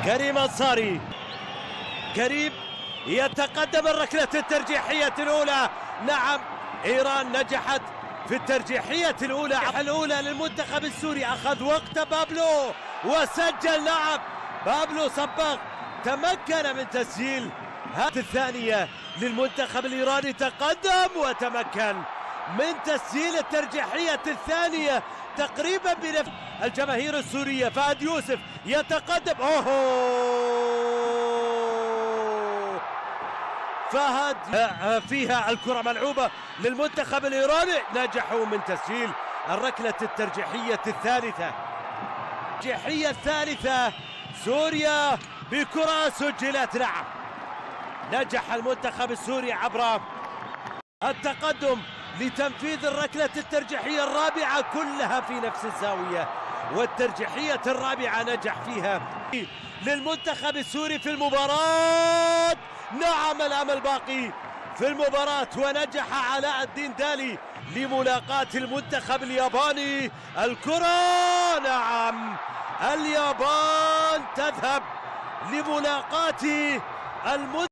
كريم أنصاري. كريم يتقدم الركلة الترجيحية الأولى. نعم، إيران نجحت في الترجيحية الأولى للمنتخب السوري. أخذ وقت بابلو وسجل. نعم، بابلو صباغ تمكن من تسجيل هذه الثانية للمنتخب الإيراني. تقدم وتمكن من تسجيل الترجيحية الثانية تقريبا بنفس الجماهير السورية. فهد يوسف يتقدم. فهد فيها الكرة ملعوبة للمنتخب الإيراني. نجحوا من تسجيل الركلة الترجيحية الثالثة. الترجيحية الثالثة سوريا بكرة سجلت. نعم، نجح المنتخب السوري عبر التقدم لتنفيذ الركلة الترجيحية الرابعة كلها في نفس الزاوية، والترجيحية الرابعة نجح فيها للمنتخب السوري في المباراة. نعم، الأمل باقي في المباراة، ونجح علاء الدين دالي لملاقاة المنتخب الياباني. الكرة، نعم، اليابان تذهب لملاقاة المنتخب